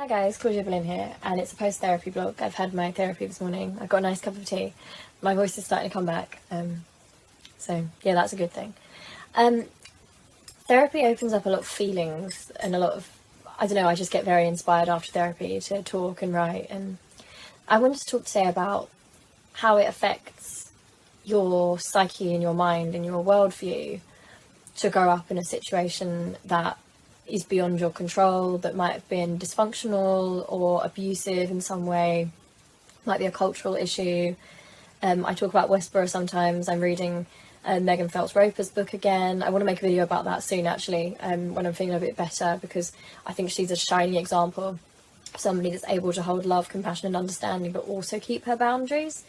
Hi guys, Claudia Evelyn here, and it's a post-therapy blog. I've had my therapy this morning. I've got a nice cup of tea. My voice is starting to come back, so yeah, that's a good thing. Therapy opens up a lot of feelings and a lot of, I don't know, I just get very inspired after therapy to talk and write, and I wanted to talk today about how it affects your psyche and your mind and your worldview to grow up in a situation that is beyond your control, that might have been dysfunctional or abusive in some way, might be a cultural issue. I talk about Westboro sometimes. I'm reading Megan Phelps-Roper's book again. I want to make a video about that soon, actually, when I'm feeling a bit better, because I think she's a shining example of somebody that's able to hold love, compassion and understanding, but also keep her boundaries.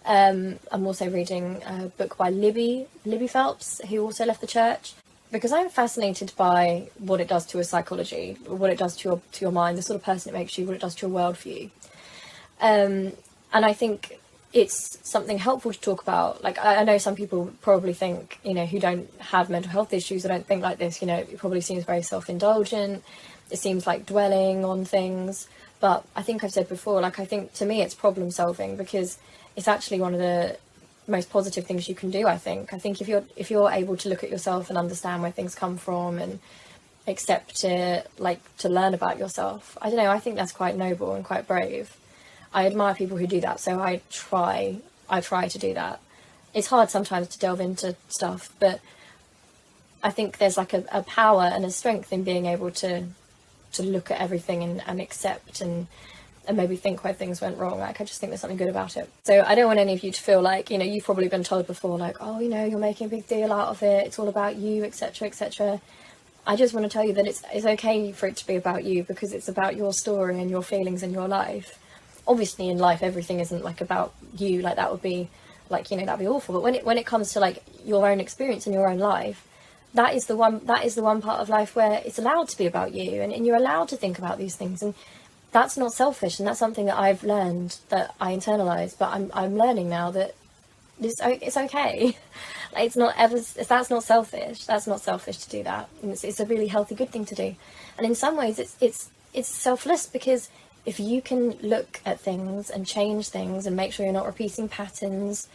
I'm also reading a book by Libby Phelps, who also left the church, because I'm fascinated by what it does to your psychology, what it does to your mind, the sort of person it makes you, what it does to your worldview. And I think it's something helpful to talk about. Like, I know some people probably think, you know, who don't have mental health issues or don't think like this, you know, it probably seems very self-indulgent. It seems like dwelling on things. But I think I've said before, like, I think to me it's problem solving, because it's actually one of the most positive things you can do. I think if you're able to look at yourself and understand where things come from and accept it, like, to learn about yourself, I don't know, I think that's quite noble and quite brave. I admire people who do that, so I try to do that. It's hard sometimes to delve into stuff, but I think there's like a power and a strength in being able to look at everything and accept and maybe think where things went wrong. Like, I just think there's something good about it. So I don't want any of you to feel like, you know, you've probably been told before, like, oh, you know, you're making a big deal out of it, it's all about you, etc., etc. I just want to tell you that it's okay for it to be about you, because it's about your story and your feelings and your life. Obviously in life everything isn't like about you, like that would be like, you know, that'd be awful, but when it comes to like your own experience and your own life, that is the one part of life where it's allowed to be about you, and you're allowed to think about these things, and that's not selfish. And that's something that I've learned, that I internalize, but I'm learning now that it's okay. Like, that's not selfish. That's not selfish to do that. And it's a really healthy, good thing to do. And in some ways it's selfless, because if you can look at things and change things and make sure you're not repeating patterns,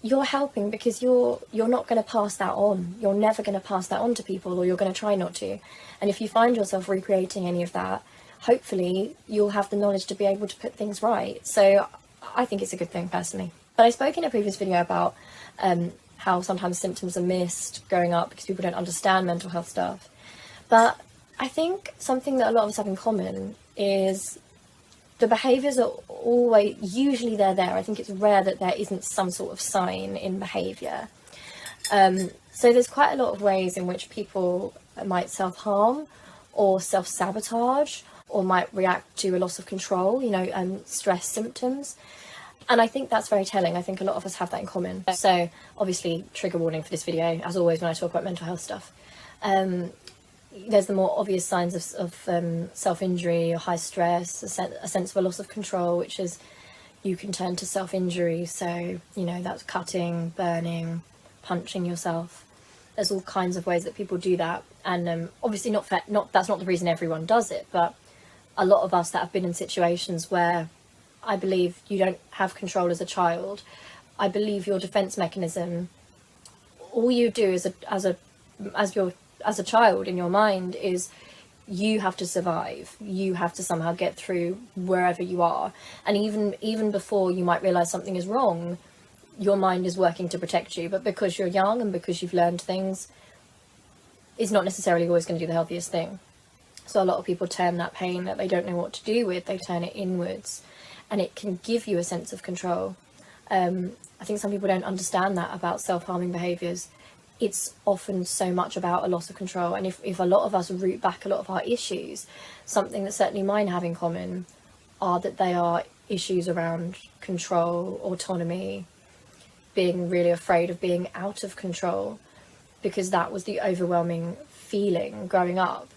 you're helping, because you're not going to pass that on. You're never going to pass that on to people, or you're going to try not to. And if you find yourself recreating any of that, hopefully you'll have the knowledge to be able to put things right. So I think it's a good thing, personally. But I spoke in a previous video about how sometimes symptoms are missed growing up because people don't understand mental health stuff. But I think something that a lot of us have in common is the behaviours are usually they're there. I think it's rare that there isn't some sort of sign in behaviour. So there's quite a lot of ways in which people might self-harm or self-sabotage, or might react to a loss of control, you know, stress symptoms. And I think that's very telling. I think a lot of us have that in common. So obviously, trigger warning for this video, as always when I talk about mental health stuff. There's the more obvious signs of self-injury or high stress, a sense of a loss of control, which is you can turn to self-injury. So, you know, that's cutting, burning, punching yourself. There's all kinds of ways that people do that. And obviously that's not the reason everyone does it, but a lot of us that have been in situations where I believe you don't have control as a child, I believe your defense mechanism, all you do as a child in your mind is you have to survive. You have to somehow get through wherever you are. And even before you might realize something is wrong, your mind is working to protect you. But because you're young and because you've learned things, it's not necessarily always going to do the healthiest thing. So a lot of people turn that pain that they don't know what to do with, they turn it inwards, and it can give you a sense of control. I think some people don't understand that about self-harming behaviours. It's often so much about a loss of control. And if a lot of us root back a lot of our issues, something that certainly mine have in common are that they are issues around control, autonomy, being really afraid of being out of control, because that was the overwhelming feeling growing up.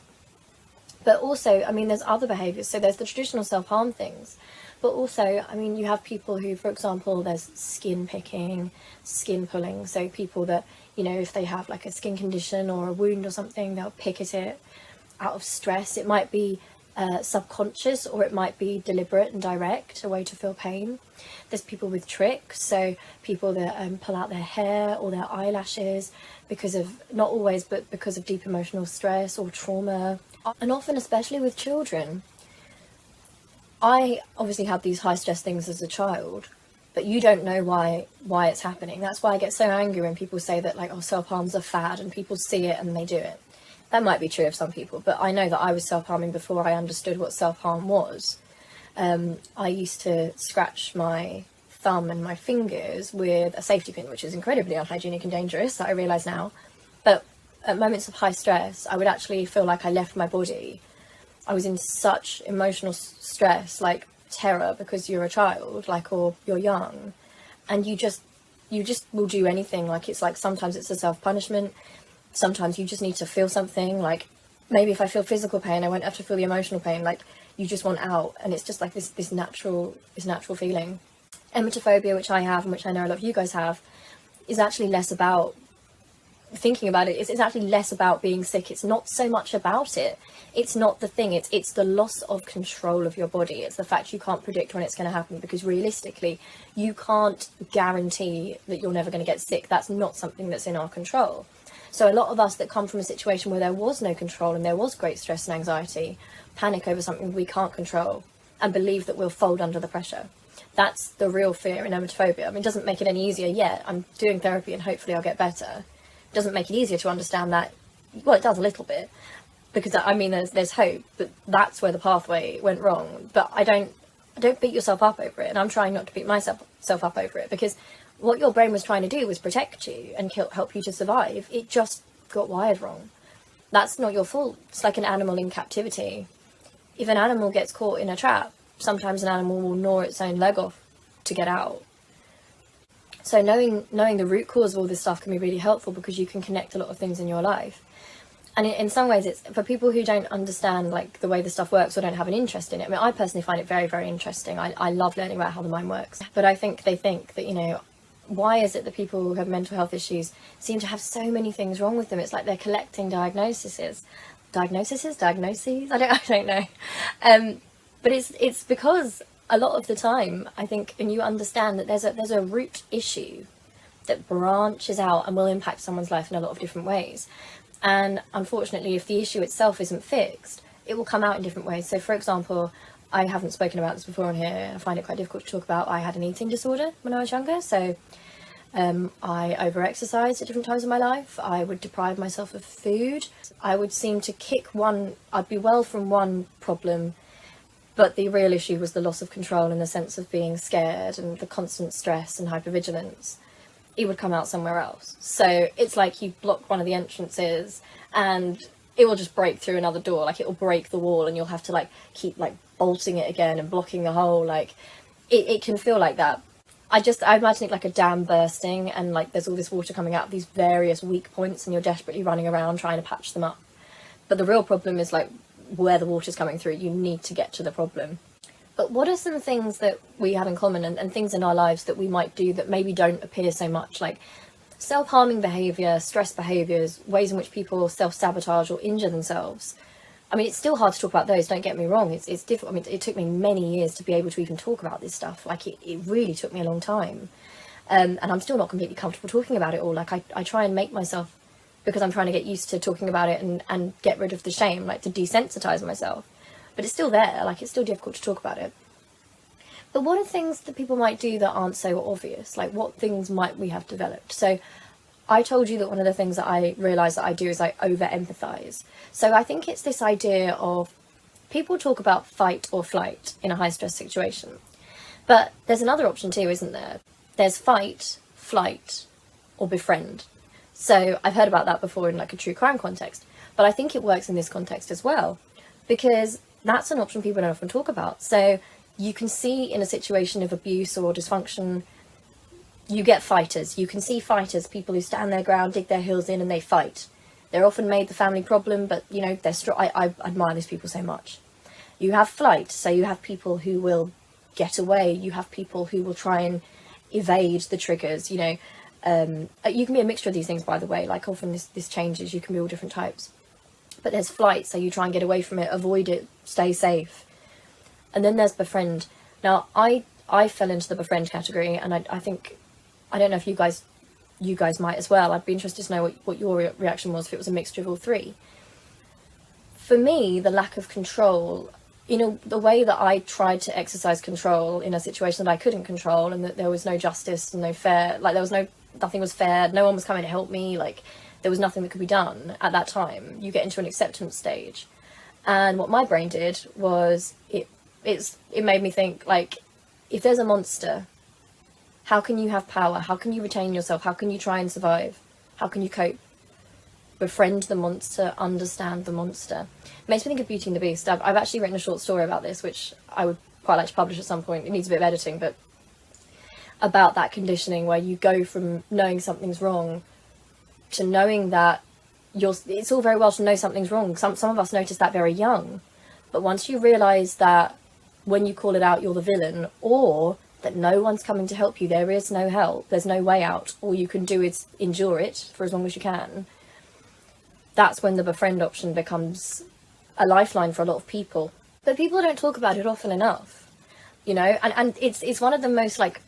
But also, I mean, there's other behaviours. So there's the traditional self-harm things, but also, I mean, you have people who, for example, there's skin picking, skin pulling. So people that, you know, if they have like a skin condition or a wound or something, they'll pick at it out of stress. It might be subconscious, or it might be deliberate and direct, a way to feel pain. There's people with tricks, so people that pull out their hair or their eyelashes because of, not always, but because of deep emotional stress or trauma. And often, especially with children, I obviously had these high stress things as a child, but you don't know why it's happening. That's why I get so angry when people say that, like, oh, self-harm's a fad, and people see it and they do it. That might be true of some people, but I know that I was self-harming before I understood what self-harm was. I used to scratch my thumb and my fingers with a safety pin, which is incredibly unhygienic and dangerous, that I realise now. But at moments of high stress, I would actually feel like I left my body. I was in such emotional stress, like terror, because you're a child, like, or you're young, and you just will do anything. Like, it's like, sometimes it's a self-punishment. Sometimes you just need to feel something. Like, maybe if I feel physical pain, I won't have to feel the emotional pain. Like, you just want out, and it's just like this natural feeling. Emetophobia, which I have, and which I know a lot of you guys have, is actually less about thinking about it. It's actually less about being sick. It's not so much about it. It's not the thing. It's the loss of control of your body. It's the fact you can't predict when it's going to happen, because realistically, you can't guarantee that you're never going to get sick. That's not something that's in our control. So a lot of us that come from a situation where there was no control and there was great stress and anxiety, panic over something we can't control and believe that we'll fold under the pressure. That's the real fear in emetophobia. I mean, it doesn't make it any easier yet. I'm doing therapy and hopefully I'll get better. It doesn't make it easier to understand that. Well, it does a little bit, because I mean, there's hope, but that's where the pathway went wrong. But I don't beat yourself up over it, and I'm trying not to beat myself up over it, because what your brain was trying to do was protect you and help you to survive. It just got wired wrong. That's not your fault. It's like an animal in captivity. If an animal gets caught in a trap, sometimes an animal will gnaw its own leg off to get out. So knowing the root cause of all this stuff can be really helpful, because you can connect a lot of things in your life. And in some ways, it's for people who don't understand, like, the way the stuff works, or don't have an interest in it. I mean, I personally find it very, very interesting. I love learning about how the mind works. But I think they think that, you know, why is it that people who have mental health issues seem to have so many things wrong with them? It's like they're collecting diagnoses. I don't know. But it's because a lot of the time, I think, and you understand that there's a root issue that branches out and will impact someone's life in a lot of different ways. And unfortunately, if the issue itself isn't fixed, it will come out in different ways. So, for example, I haven't spoken about this before on here. I find it quite difficult to talk about. I had an eating disorder when I was younger. So I over-exercised at different times in my life. I would deprive myself of food. I would seem to I'd be well from one problem, but the real issue was the loss of control, in the sense of being scared and the constant stress and hypervigilance. It would come out somewhere else. So it's like you block one of the entrances and it will just break through another door. Like, it will break the wall and you'll have to, like, keep, like, bolting it again and blocking the hole. Like, it can feel like that. I imagine it like a dam bursting, and, like, there's all this water coming out of these various weak points and you're desperately running around trying to patch them up. But the real problem is, like, where the water's coming through. You need to get to the problem. But what are some things that we have in common, and things in our lives that we might do that maybe don't appear so much? Like self-harming behaviour, stress behaviours, ways in which people self-sabotage or injure themselves. I mean, it's still hard to talk about those, don't get me wrong. It's difficult. I mean, it took me many years to be able to even talk about this stuff. Like, it really took me a long time. And I'm still not completely comfortable talking about it all. Like, I try and make myself, because I'm trying to get used to talking about it and get rid of the shame, like to desensitize myself. But it's still there, like, it's still difficult to talk about it. But what are things that people might do that aren't so obvious? Like, what things might we have developed? So I told you that one of the things that I realise that I do is I over-empathise. So I think it's this idea of, people talk about fight or flight in a high-stress situation. But there's another option too, isn't there? There's fight, flight, or befriend. So I've heard about that before in, like, a true crime context. But I think it works in this context as well, because that's an option people don't often talk about. So you can see in a situation of abuse or dysfunction, you get fighters. You can see fighters, people who stand their ground, dig their heels in, and they fight. They're often made the family problem, but, you know, they're strong. I admire these people so much. You have flight, so you have people who will get away. You have people who will try and evade the triggers, you know. You can be a mixture of these things, by the way. Like, often this changes. You can be all different types. But there's flight, so you try and get away from it, avoid it, stay safe. And then there's befriend. Now, I fell into the befriend category, and I think, I don't know if you guys might as well. I'd be interested to know what your reaction was if it was a mixture of all three. For me, the lack of control, the way that I tried to exercise control in a situation that I couldn't control, and that there was no justice and no fair, like nothing was fair, no one was coming to help me, like there was nothing that could be done at that time. You get into an acceptance stage. And what my brain did was, it made me think, like, if there's a monster, how can you have power? How can you retain yourself? How can you try and survive? How can you cope? Befriend the monster, understand the monster. It makes me think of Beauty and the Beast. I've actually written a short story about this, which I would quite like to publish at some point. It needs a bit of editing, but about that conditioning where you go from knowing something's wrong to knowing that it's all very well to know something's wrong. Some of us notice that very young, but once you realise that when you call it out, you're the villain, or that no one's coming to help you, there is no help, there's no way out, all you can do is endure it for as long as you can, that's when the befriend option becomes a lifeline for a lot of people. But people don't talk about it often enough, and it's one of the most, like,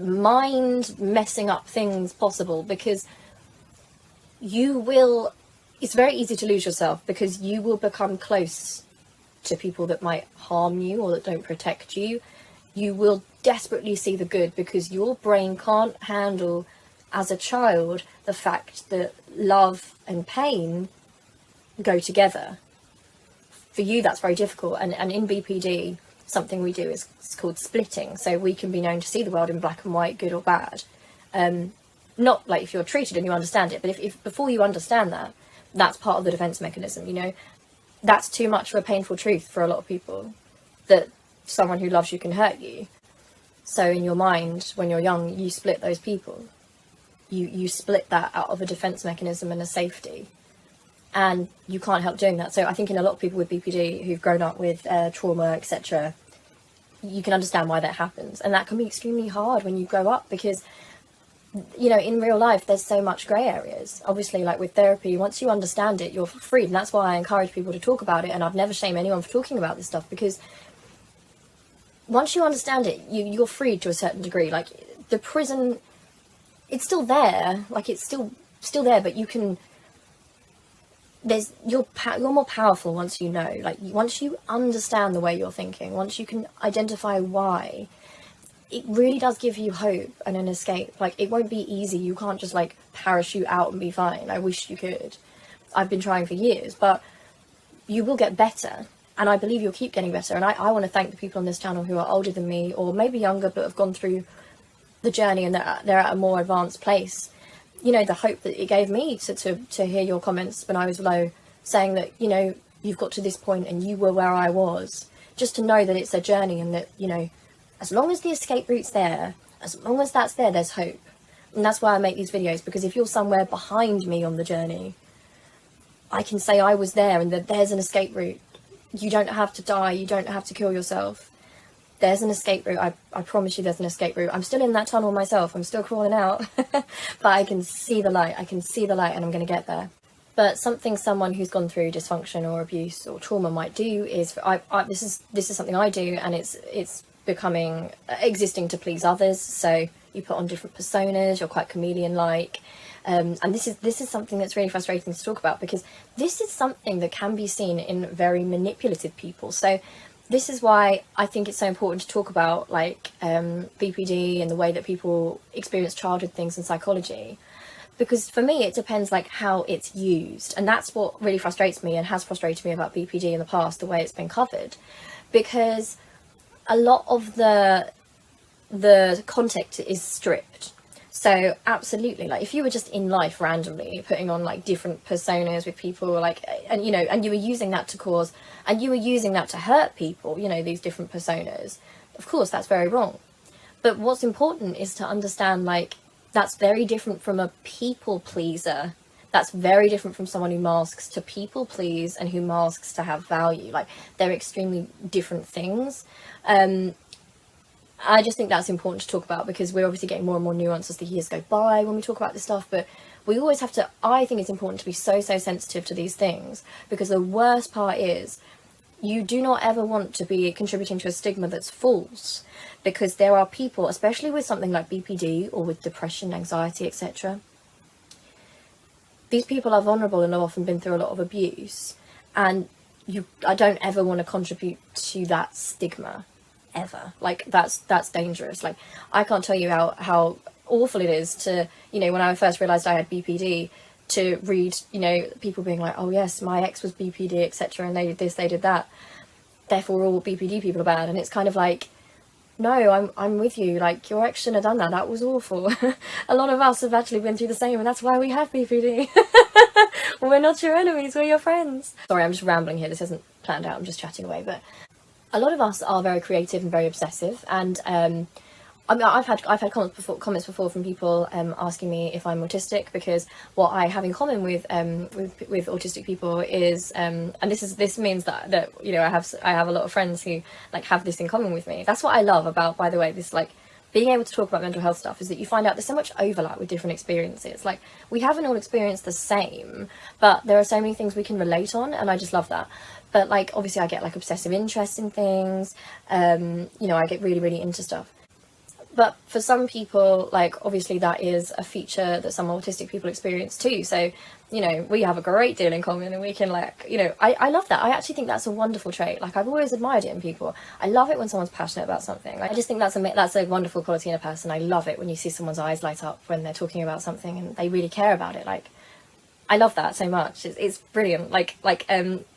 mind messing up things possible, because it's very easy to lose yourself, because you will become close to people that might harm you or that don't protect you. You will desperately see the good, because your brain can't handle, as a child, the fact that love and pain go together. For you, that's very difficult. And in BPD, something we do is called splitting. So we can be known to see the world in black and white, good or bad. Not like if you're treated and you understand it, but if before you understand that, that's part of the defense mechanism, That's too much of a painful truth for a lot of people, that someone who loves you can hurt you. So in your mind, when you're young, you split those people. You split that out of a defense mechanism and a safety. And you can't help doing that. So I think in a lot of people with BPD who've grown up with trauma, etc., you can understand why that happens. And that can be extremely hard when you grow up, because, in real life, there's so much grey areas. Obviously, like with therapy, once you understand it, you're freed. And that's why I encourage people to talk about it. And I'd never shame anyone for talking about this stuff, because once you understand it, you're freed to a certain degree. Like, the prison, it's still there. Like, it's still there, but you can... you're more powerful once you know. Like, once you understand the way you're thinking, once you can identify why, it really does give you hope and an escape. Like, it won't be easy. You can't just, like, parachute out and be fine. I wish you could. I've been trying for years, but you will get better. And I believe you'll keep getting better. And I want to thank the people on this channel who are older than me, or maybe younger, but have gone through the journey and they're at a more advanced place. The hope that it gave me to hear your comments when I was low, saying that, you've got to this point and you were where I was. Just to know that it's a journey, and that, as long as the escape route's there, as long as that's there, there's hope. And that's why I make these videos, because if you're somewhere behind me on the journey, I can say I was there and that there's an escape route. You don't have to die. You don't have to kill yourself. There's an escape route. I promise you there's an escape route. I'm still in that tunnel myself. I'm still crawling out. But I can see the light. I can see the light, and I'm going to get there. But something someone who's gone through dysfunction or abuse or trauma might do is... this is something I do, and it's becoming... existing to please others. So you put on different personas. You're quite chameleon-like. And this is something that's really frustrating to talk about, because this is something that can be seen in very manipulative people. So this is why I think it's so important to talk about, like, BPD and the way that people experience childhood things in psychology. Because for me, it depends, like, how it's used. And that's what really frustrates me and has frustrated me about BPD in the past, the way it's been covered. Because a lot of the context is stripped. So absolutely, like, if you were just in life randomly putting on, like, different personas with people, like, and you were using that to cause, and you were using that to hurt people, these different personas, of course that's very wrong. But what's important is to understand, like, that's very different from a people pleaser. That's very different from someone who masks to people please and who masks to have value. Like, they're extremely different things. And I just think that's important to talk about, because we're obviously getting more and more nuance as the years go by when we talk about this stuff, but we always have to, I think it's important to be so sensitive to these things, because the worst part is you do not ever want to be contributing to a stigma that's false, because there are people, especially with something like BPD or with depression, anxiety, etc. These people are vulnerable and have often been through a lot of abuse, and I don't ever want to contribute to that stigma, ever. Like, that's dangerous. Like, I can't tell you how awful it is to, you know, when I first realised I had BPD, to read, you know, people being like, oh yes, my ex was BPD, etc., and they did this, they did that, therefore all BPD people are bad. And it's kind of like, no, I'm with you, like, your ex shouldn't have done that was awful. A lot of us have actually been through the same, and that's why we have BPD. We're not your enemies, we're your friends. Sorry, I'm just rambling here, this isn't planned out, I'm just chatting away. But a lot of us are very creative and very obsessive, and I mean, I've had comments before from people asking me if I'm autistic, because what I have in common with autistic people is, and this means that you know, I have a lot of friends who like have this in common with me. That's what I love about, by the way, this, like, being able to talk about mental health stuff, is that you find out there's so much overlap with different experiences. Like, we haven't all experienced the same, but there are so many things we can relate on, and I just love that. But like, obviously I get like obsessive interest in things, you know, I get really into stuff. But for some people, like, obviously that is a feature that some autistic people experience too. So, you know, we have a great deal in common, and we can, like, you know, I love that. I actually think that's a wonderful trait. Like, I've always admired it in people. I love it when someone's passionate about something. Like, I just think that's a wonderful quality in a person. I love it when you see someone's eyes light up when they're talking about something and they really care about it. Like, I love that so much. It's brilliant. Like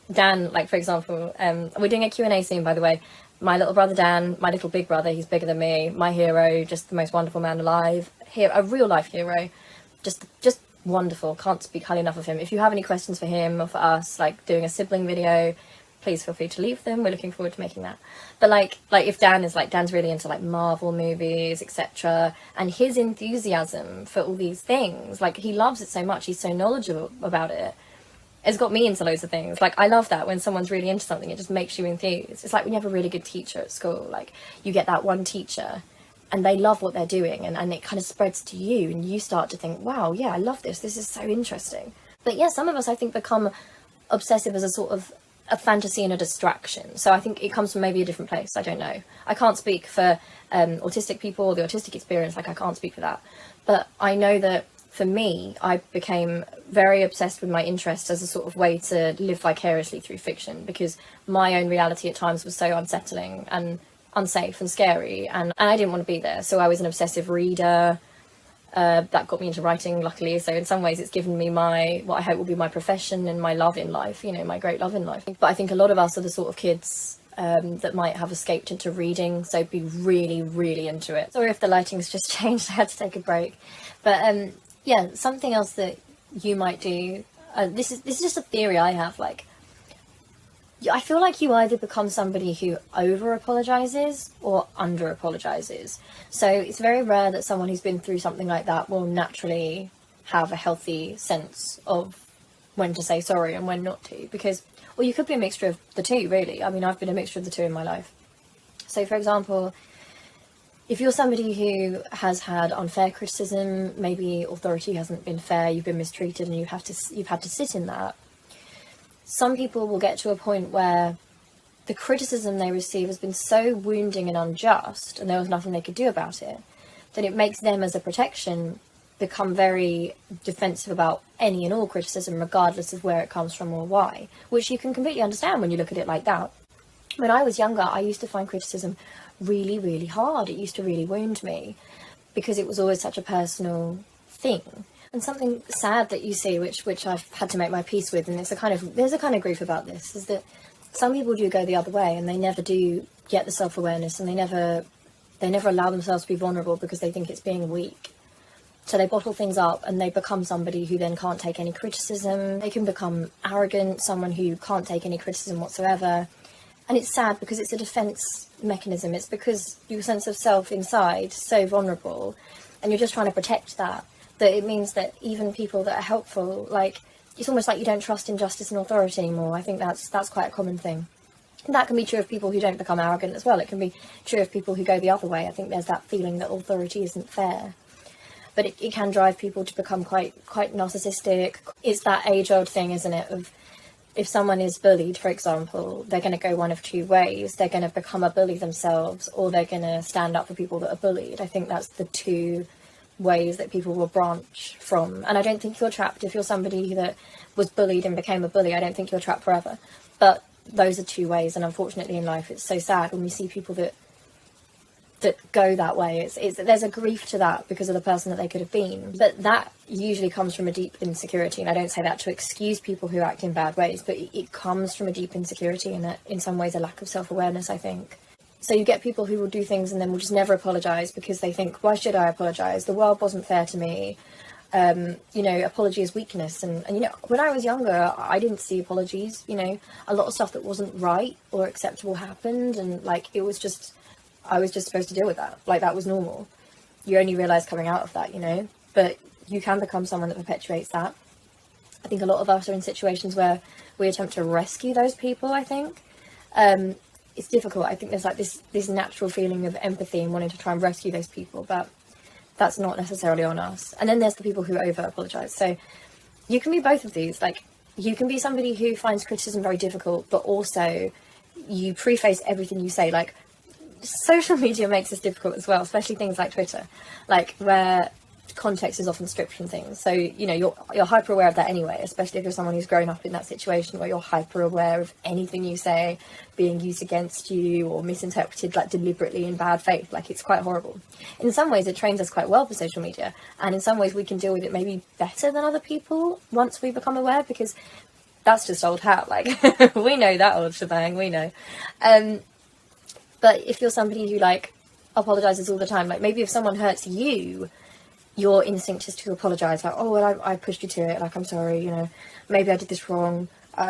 Dan, like, for example, we're doing a Q&A soon, by the way. My little brother Dan, my little big brother, he's bigger than me, my hero, just the most wonderful man alive, a real life hero, just wonderful, can't speak highly enough of him. If you have any questions for him or for us, like doing a sibling video, please feel free to leave them, we're looking forward to making that. But like if Dan's really into like Marvel movies, etc., and his enthusiasm for all these things, like, he loves it so much, he's so knowledgeable about it. It's got me into loads of things. Like, I love that when someone's really into something, it just makes you enthused. It's like when you have a really good teacher at school, like, you get that one teacher and they love what they're doing, and it kind of spreads to you, and you start to think, wow, yeah, I love this is so interesting. But yeah, some of us, I think, become obsessive as a sort of a fantasy and a distraction. So I think it comes from maybe a different place, I don't know. I can't speak for autistic people or the autistic experience, like, I can't speak for that. But I know that for me, I became very obsessed with my interests as a sort of way to live vicariously through fiction, because my own reality at times was so unsettling and unsafe and scary, and I didn't want to be there. So I was an obsessive reader. That got me into writing, luckily. So in some ways it's given me what I hope will be my profession and my love in life, you know, my great love in life. But I think a lot of us are the sort of kids that might have escaped into reading, so be really into it. Sorry if the lighting's just changed, I had to take a break. But yeah, something else that you might do, this is just a theory I have, like, I feel like you either become somebody who over apologizes or under apologizes. So it's very rare that someone who's been through something like that will naturally have a healthy sense of when to say sorry and when not to, because, well, you could be a mixture of the two, really. I mean, I've been a mixture of the two in my life. So for example, if you're somebody who has had unfair criticism, maybe authority hasn't been fair, you've been mistreated, and you've had to sit in that, some people will get to a point where the criticism they receive has been so wounding and unjust, and there was nothing they could do about it, that it makes them, as a protection, become very defensive about any and all criticism, regardless of where it comes from or why, which you can completely understand when you look at it like that. When I was younger, I used to find criticism really hard. It used to really wound me, because it was always such a personal thing. And something sad that you see, which I've had to make my peace with, and there's a kind of grief about this, is that some people do go the other way, and they never do get the self-awareness, and they never allow themselves to be vulnerable, because they think it's being weak. So they bottle things up, and they become somebody who then can't take any criticism. They can become arrogant, someone who can't take any criticism whatsoever. And it's sad, because it's a defense mechanism. It's because your sense of self inside is so vulnerable, and you're just trying to protect that it means that even people that are helpful, like, it's almost like you don't trust in justice and authority anymore. I think that's quite a common thing. That can be true of people who don't become arrogant as well. It can be true of people who go the other way. I think there's that feeling that authority isn't fair. But it can drive people to become quite narcissistic. It's that age-old thing, isn't it, of if someone is bullied, for example, they're going to go one of two ways. They're going to become a bully themselves, or they're going to stand up for people that are bullied. I think that's the two ways that people will branch from. And I don't think you're trapped. If you're somebody that was bullied and became a bully, I don't think you're trapped forever. But those are two ways, and unfortunately in life it's so sad when we see people that go that way. There's a grief to that because of the person that they could have been, but that usually comes from a deep insecurity. And I don't say that to excuse people who act in bad ways, but it comes from a deep insecurity and in some ways a lack of self-awareness, I think. So you get people who will do things and then will just never apologise because they think, why should I apologise? The world wasn't fair to me. You know, apology is weakness. And, you know, when I was younger, I didn't see apologies. You know, a lot of stuff that wasn't right or acceptable happened, and like I was just supposed to deal with that. Like, that was normal. You only realise coming out of that, you know, but you can become someone that perpetuates that. I think a lot of us are in situations where we attempt to rescue those people, I think. It's difficult. I think there's like this natural feeling of empathy and wanting to try and rescue those people, but that's not necessarily on us. And then there's the people who over apologise. So you can be both of these. Like, you can be somebody who finds criticism very difficult, but also you preface everything you say. Like, social media makes this difficult as well, especially things like Twitter, like where context is often stripped from things. So, you know, you're hyper aware of that anyway, especially if you're someone who's grown up in that situation where you're hyper aware of anything you say being used against you or misinterpreted like deliberately in bad faith. Like, it's quite horrible. In some ways it trains us quite well for social media, and in some ways we can deal with it maybe better than other people once we become aware, because that's just old hat. Like, we know that old shebang, we know. But if you're somebody who like apologizes all the time, like maybe if someone hurts you, your instinct is to apologize, like, oh well, I pushed you to it, like, I'm sorry, you know, maybe I did this wrong,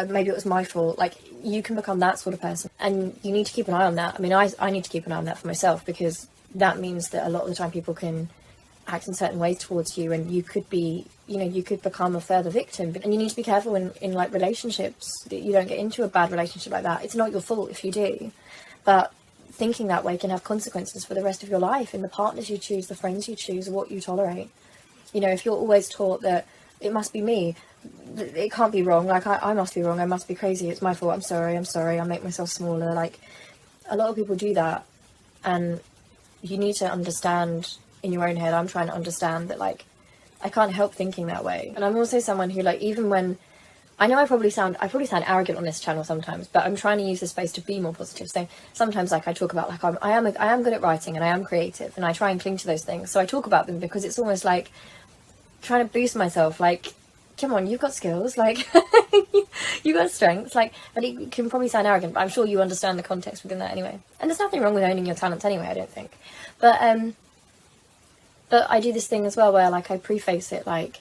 maybe it was my fault. Like, you can become that sort of person, and you need to keep an eye on that. I mean, I need to keep an eye on that for myself, because that means that a lot of the time people can act in certain ways towards you, and you could be, you know, you could become a further victim. And you need to be careful in like relationships that you don't get into a bad relationship like that. It's not your fault if you do, but thinking that way can have consequences for the rest of your life, in the partners you choose, the friends you choose, what you tolerate. You know, if you're always taught that it must be me, it can't be wrong, like I must be wrong, I must be crazy, it's my fault, I'm sorry, I make myself smaller. Like, a lot of people do that, and you need to understand in your own head, I'm trying to understand that, like, I can't help thinking that way. And I'm also someone who, like, even when I know I probably sound arrogant on this channel sometimes, but I'm trying to use this space to be more positive. So sometimes, like, I talk about, like, I am good at writing and I am creative, and I try and cling to those things. So I talk about them because it's almost like trying to boost myself. Like, come on, you've got skills, like, you've got strengths, like, but it can probably sound arrogant, but I'm sure you understand the context within that anyway. And there's nothing wrong with owning your talents anyway, I don't think. But I do this thing as well where, like, I preface it, like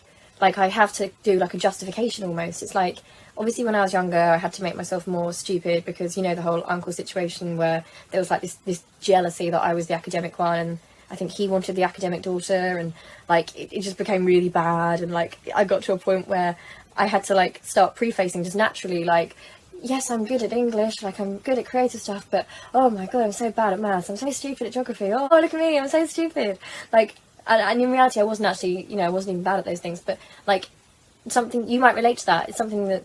I have to do like a justification almost. It's like, obviously when I was younger I had to make myself more stupid because, you know, the whole uncle situation where there was like this jealousy that I was the academic one, and I think he wanted the academic daughter, and like it just became really bad. And like I got to a point where I had to like start prefacing just naturally, like, yes, I'm good at English, like I'm good at creative stuff, but oh my god, I'm so bad at maths, I'm so stupid at geography, oh look at me, I'm so stupid. Like, and in reality I wasn't actually, you know, I wasn't even bad at those things, but like, something you might relate to that. It's something that,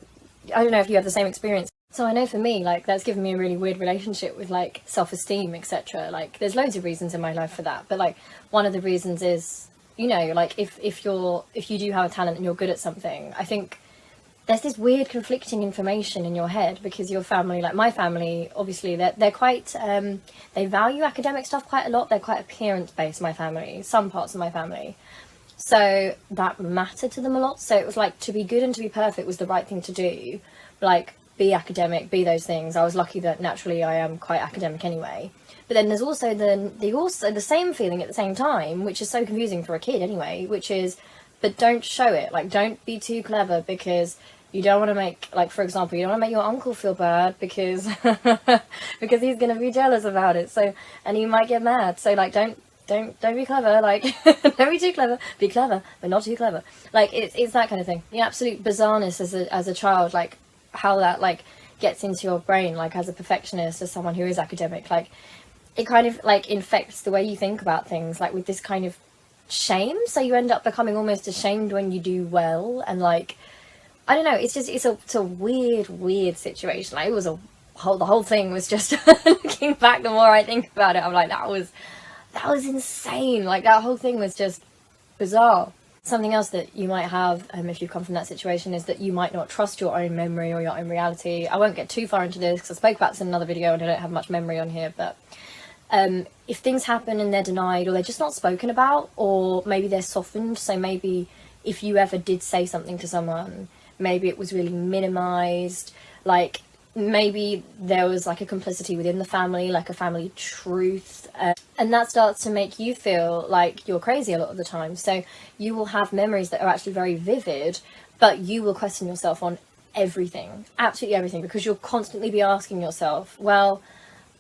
I don't know if you have the same experience. So I know for me, like, that's given me a really weird relationship with like self-esteem, etc. Like, there's loads of reasons in my life for that, but like one of the reasons is, you know, like if you do have a talent and you're good at something, I think there's this weird conflicting information in your head, because your family, like my family, obviously they're quite they value academic stuff quite a lot. They're quite appearance based, my family, some parts of my family, so that mattered to them a lot. So it was like, to be good and to be perfect was the right thing to do, like be academic, be those things. I was lucky that naturally I am quite academic anyway. But then there's also the same feeling at the same time, which is so confusing for a kid anyway, which is, but don't show it. Like, don't be too clever, because you don't want to make, like, for example, you don't want to make your uncle feel bad because because he's going to be jealous about it. So, and he might get mad. So, like, don't be clever. Like, don't be too clever. Be clever, but not too clever. Like, it's that kind of thing. The absolute bizarreness as a child, like how that, like, gets into your brain, like as a perfectionist, as someone who is academic, like it kind of like infects the way you think about things, like with this kind of shame. So you end up becoming almost ashamed when you do well, and like, I don't know, it's a weird situation. Like, it was the whole thing was just looking back, the more I think about it, I'm like, that was insane. Like, that whole thing was just bizarre. Something else that you might have, if you come from that situation, is that you might not trust your own memory or your own reality. I won't get too far into this because I spoke about this in another video and I don't have much memory on here, but if things happen and they're denied, or they're just not spoken about, or maybe they're softened, so maybe if you ever did say something to someone, maybe it was really minimized, like maybe there was like a complicity within the family, like a family truth, and that starts to make you feel like you're crazy a lot of the time. So you will have memories that are actually very vivid, but you will question yourself on everything, absolutely everything, because you'll constantly be asking yourself, well,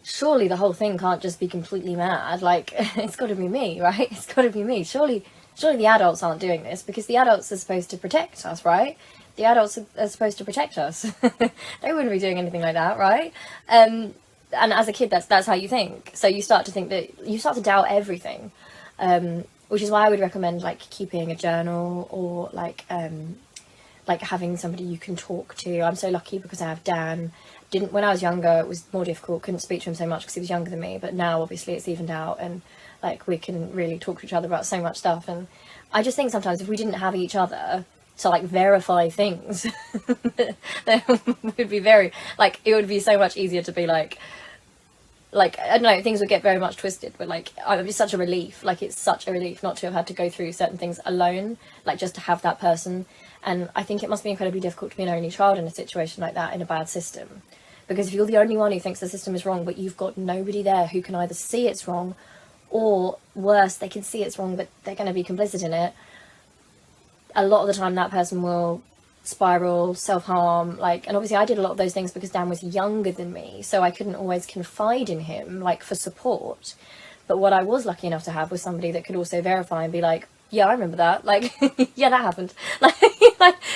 surely the whole thing can't just be completely mad, like it's got to be me, right? It's got to be me. Surely the adults aren't doing this, because the adults are supposed to protect us, right? The adults are supposed to protect us. They wouldn't be doing anything like that, right? And as a kid, that's how you think. So you start to think that, you start to doubt everything, which is why I would recommend like keeping a journal, or like having somebody you can talk to. I'm so lucky because I have Dan. When I was younger, it was more difficult, couldn't speak to him so much because he was younger than me, but now obviously it's evened out, and like we can really talk to each other about so much stuff. And I just think sometimes if we didn't have each other to like verify things, then would be very, like, it would be so much easier to be like I don't know, things would get very much twisted, but like it would be such a relief. Like, it's such a relief not to have had to go through certain things alone, like just to have that person. And I think it must be incredibly difficult to be an only child in a situation like that, in a bad system, because if you're the only one who thinks the system is wrong, but you've got nobody there who can either see it's wrong, or worse, they can see it's wrong but they're going to be complicit in it, a lot of the time that person will spiral, self-harm, like. And obviously I did a lot of those things because Dan was younger than me, so I couldn't always confide in him like for support. But what I was lucky enough to have was somebody that could also verify and be like, yeah, I remember that, like yeah, that happened. Like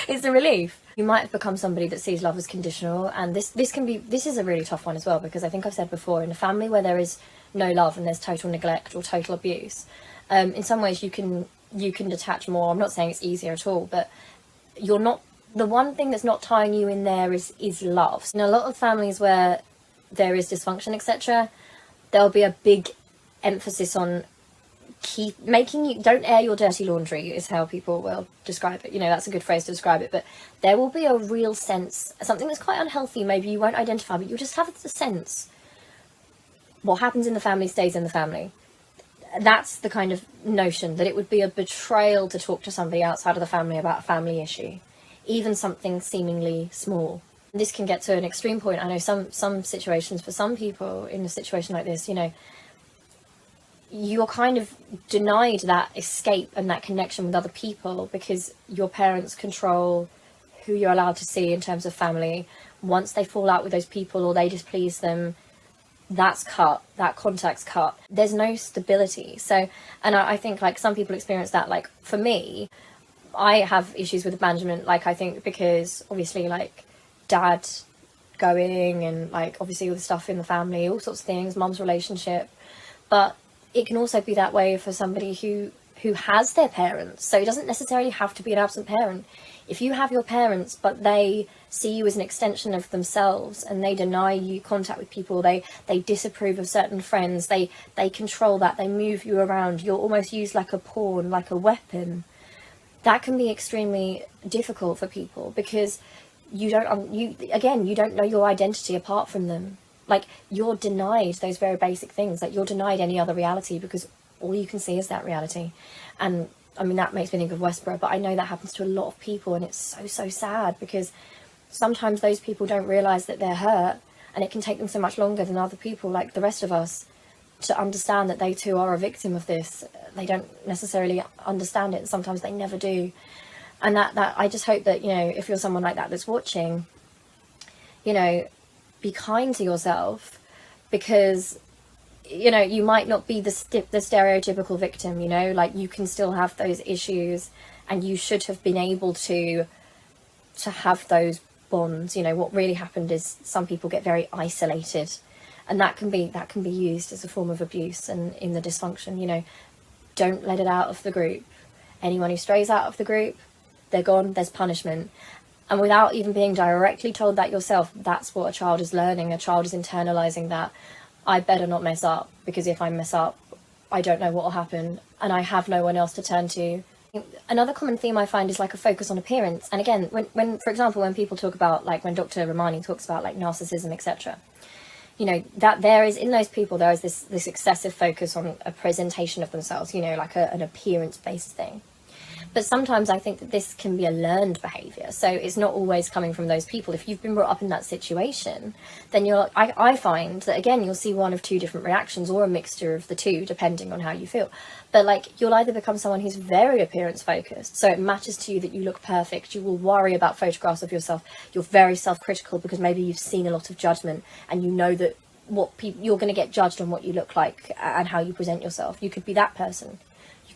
it's a relief. You might have become somebody that sees love as conditional, and this is a really tough one as well, because I think I've said before, in a family where there is no love and there's total neglect or total abuse, in some ways you can detach more. I'm not saying it's easier at all, but you're not, the one thing that's not tying you in there is love. In a lot of families where there is dysfunction, etc., there'll be a big emphasis on making you, don't air your dirty laundry is how people will describe it, you know, that's a good phrase to describe it. But there will be a real sense, something that's quite unhealthy, maybe you won't identify, but you'll just have the sense, what happens in the family stays in the family. That's the kind of notion that it would be a betrayal to talk to somebody outside of the family about a family issue, even something seemingly small. This can get to an extreme point. I know some situations, for some people in a situation like this, you know, you're kind of denied that escape and that connection with other people because your parents control who you're allowed to see in terms of family. Once they fall out with those people or they displease them, that's cut, that contact's cut. There's no stability. So, and I think like some people experience that. Like for me, I have issues with abandonment, like I think because obviously like dad going and like obviously all the stuff in the family, all sorts of things, mum's relationship, but it can also be that way for somebody who has their parents. So it doesn't necessarily have to be an absent parent. If you have your parents but they see you as an extension of themselves and they deny you contact with people, they disapprove of certain friends, they control that, they move you around, you're almost used like a pawn, like a weapon, that can be extremely difficult for people because you don't know your identity apart from them. Like, you're denied those very basic things, like you're denied any other reality because all you can see is that reality. And I mean, that makes me think of Westboro, but I know that happens to a lot of people, and it's so sad because sometimes those people don't realise that they're hurt, and it can take them so much longer than other people, like the rest of us, to understand that they too are a victim of this. They don't necessarily understand it, and sometimes they never do. And that I just hope that, you know, if you're someone like that that's watching, you know, be kind to yourself, because, you know, you might not be the stereotypical victim, you know, like you can still have those issues, and you should have been able to have those bonds. You know, what really happened is some people get very isolated, and that can be used as a form of abuse and in the dysfunction. You know, don't let it out of the group. Anyone who strays out of the group, they're gone, there's punishment. And without even being directly told that yourself, that's what a child is learning. A child is internalizing that I better not mess up, because if I mess up, I don't know what will happen, and I have no one else to turn to. Another common theme I find is like a focus on appearance. And again, when for example, when people talk about, like when Dr. Romani talks about like narcissism, etc., you know, that there is, in those people, there is this excessive focus on a presentation of themselves, you know, like an appearance-based thing. But sometimes I think that this can be a learned behaviour, so it's not always coming from those people. If you've been brought up in that situation, then I find that, again, you'll see one of two different reactions, or a mixture of the two, depending on how you feel. But like, you'll either become someone who's very appearance focused, so it matters to you that you look perfect. You will worry about photographs of yourself. You're very self-critical because maybe you've seen a lot of judgment, and you know that you're going to get judged on what you look like and how you present yourself. You could be that person.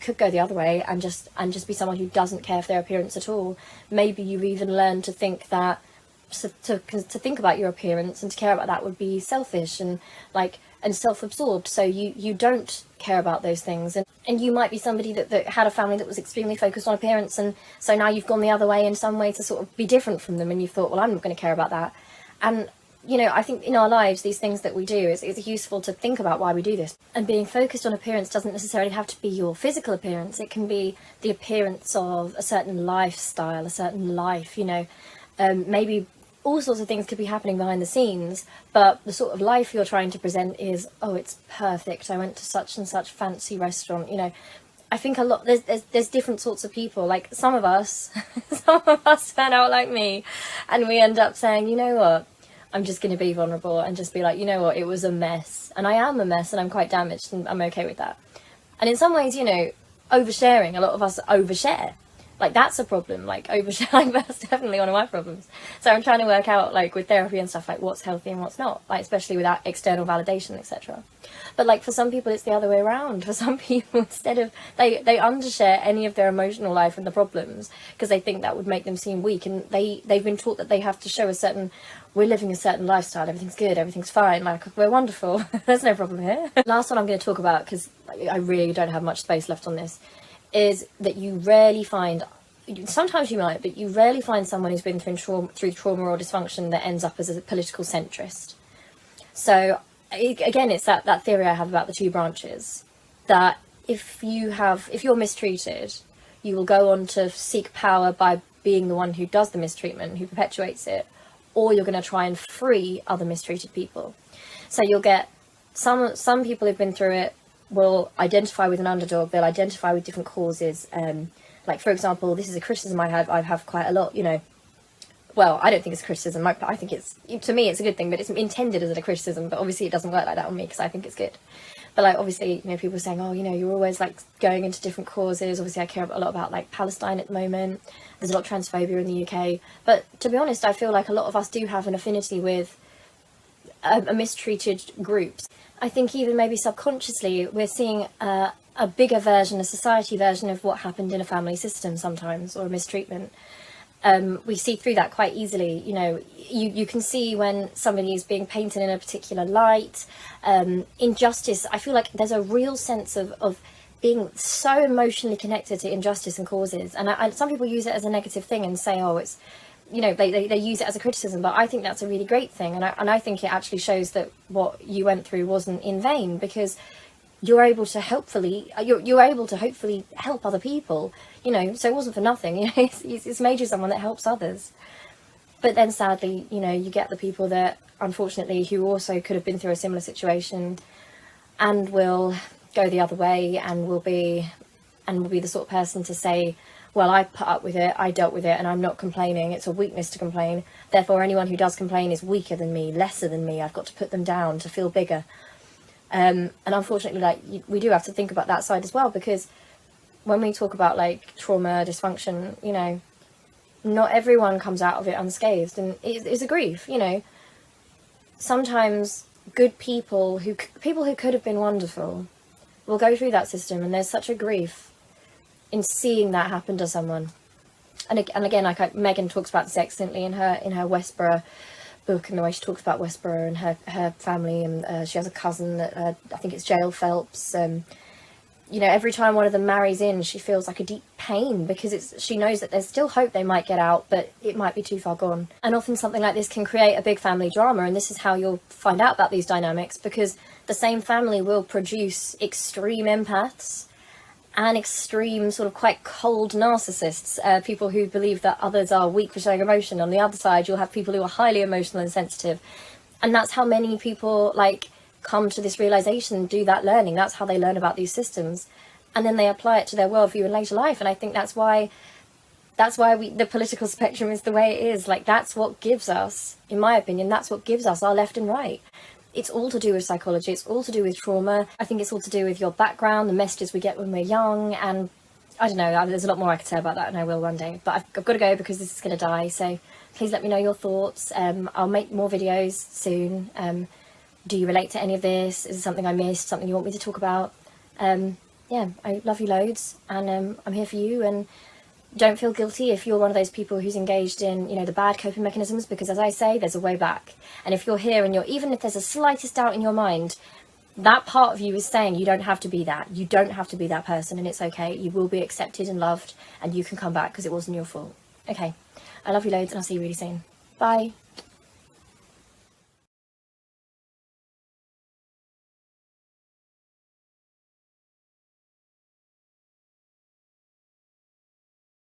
Could go the other way and just be someone who doesn't care for their appearance at all. Maybe you even learn to think that to think about your appearance and to care about that would be selfish and self-absorbed, so you don't care about those things. And you might be somebody that had a family that was extremely focused on appearance, and so now you've gone the other way in some way to sort of be different from them, and you've thought, well, I'm not going to care about that. And you know, I think in our lives, these things that we do, it's useful to think about why we do this. And being focused on appearance doesn't necessarily have to be your physical appearance. It can be the appearance of a certain lifestyle, a certain life, you know. Maybe all sorts of things could be happening behind the scenes, but the sort of life you're trying to present is, oh, it's perfect. I went to such and such fancy restaurant, you know. I think a lot, there's different sorts of people. Like some of us turn out like me, and we end up saying, you know what, I'm just going to be vulnerable and just be like, you know what, it was a mess, and I am a mess, and I'm quite damaged, and I'm okay with that. And in some ways, you know, oversharing, a lot of us overshare. Like, that's a problem. Like, overshare, like, that's definitely one of my problems. So I'm trying to work out, like, with therapy and stuff, like, what's healthy and what's not, like, especially without external validation, etc. But, like, for some people, it's the other way around. For some people, instead of, they undershare any of their emotional life and the problems, because they think that would make them seem weak, and they've been taught that they have to show a certain, we're living a certain lifestyle, everything's good, everything's fine, like, we're wonderful, there's no problem here. Last one I'm going to talk about, because I really don't have much space left on this, is that you rarely find, sometimes you might, but you rarely find someone who's been through trauma or dysfunction that ends up as a political centrist. So again, it's that theory I have about the two branches, that if you're mistreated, you will go on to seek power by being the one who does the mistreatment, who perpetuates it, or you're going to try and free other mistreated people. So you'll get some people who've been through it will identify with an underdog. They'll identify with different causes. Like, for example, this is a criticism I have quite a lot, you know. Well, I don't think it's a criticism. I think to me, it's a good thing, but it's intended as a criticism. But obviously, it doesn't work like that on me, because I think it's good. But like, obviously, you know, people are saying, oh, you know, you're always like going into different causes. Obviously, I care a lot about like Palestine at the moment. There's a lot of transphobia in the UK. But to be honest, I feel like a lot of us do have an affinity with a mistreated groups. I think even maybe subconsciously, we're seeing a bigger version, a society version of what happened in a family system sometimes, or a mistreatment. We see through that quite easily. You know, you can see when somebody is being painted in a particular light. Injustice, I feel like there's a real sense of being so emotionally connected to injustice and causes. And some people use it as a negative thing and say, oh, it's, you know, they use it as a criticism, but I think that's a really great thing. And I think it actually shows that what you went through wasn't in vain, because you're able to hopefully help other people, you know. So it wasn't for nothing, you know. It's made you someone that helps others. But then sadly, you know, you get the people that unfortunately who also could have been through a similar situation and will go the other way and will be the sort of person to say, well, I put up with it, I dealt with it, and I'm not complaining. It's a weakness to complain. Therefore, anyone who does complain is weaker than me, lesser than me. I've got to put them down to feel bigger. And unfortunately, like, we do have to think about that side as well, because when we talk about like trauma, dysfunction, you know, not everyone comes out of it unscathed, and it's a grief, you know. Sometimes good people who could have been wonderful will go through that system, and there's such a grief in seeing that happen to someone. and again, like Megan talks about this excellently in her Westboro book, and the way she talks about Westboro and her family, and she has a cousin that I think it's Jael Phelps. You know, every time one of them marries in, she feels like a deep pain, because she knows that there's still hope they might get out, but it might be too far gone. And often something like this can create a big family drama, and this is how you'll find out about these dynamics, because the same family will produce extreme empaths and extreme sort of quite cold narcissists, people who believe that others are weak for showing emotion. On the other side, you'll have people who are highly emotional and sensitive, and that's how many people like come to this realization, do that learning. That's how they learn about these systems, and then they apply it to their worldview in later life. And I think that's why the political spectrum is the way it is. Like, that's what gives us, in my opinion, that's what gives us our left and right. It's all to do with psychology, it's all to do with trauma. I think it's all to do with your background, the messages we get when we're young, and I don't know, there's a lot more I could say about that, and I will one day, but I've got to go because this is going to die. So please let me know your thoughts. I'll make more videos soon. Do you relate to any of this? Is it something I missed, something you want me to talk about? Yeah, I love you loads, and I'm here for you. And don't feel guilty if you're one of those people who's engaged in, you know, the bad coping mechanisms, because as I say, there's a way back. And if you're here and even if there's the slightest doubt in your mind, that part of you is saying you don't have to be that. You don't have to be that person, and it's okay. You will be accepted and loved, and you can come back because it wasn't your fault. Okay, I love you loads, and I'll see you really soon. Bye.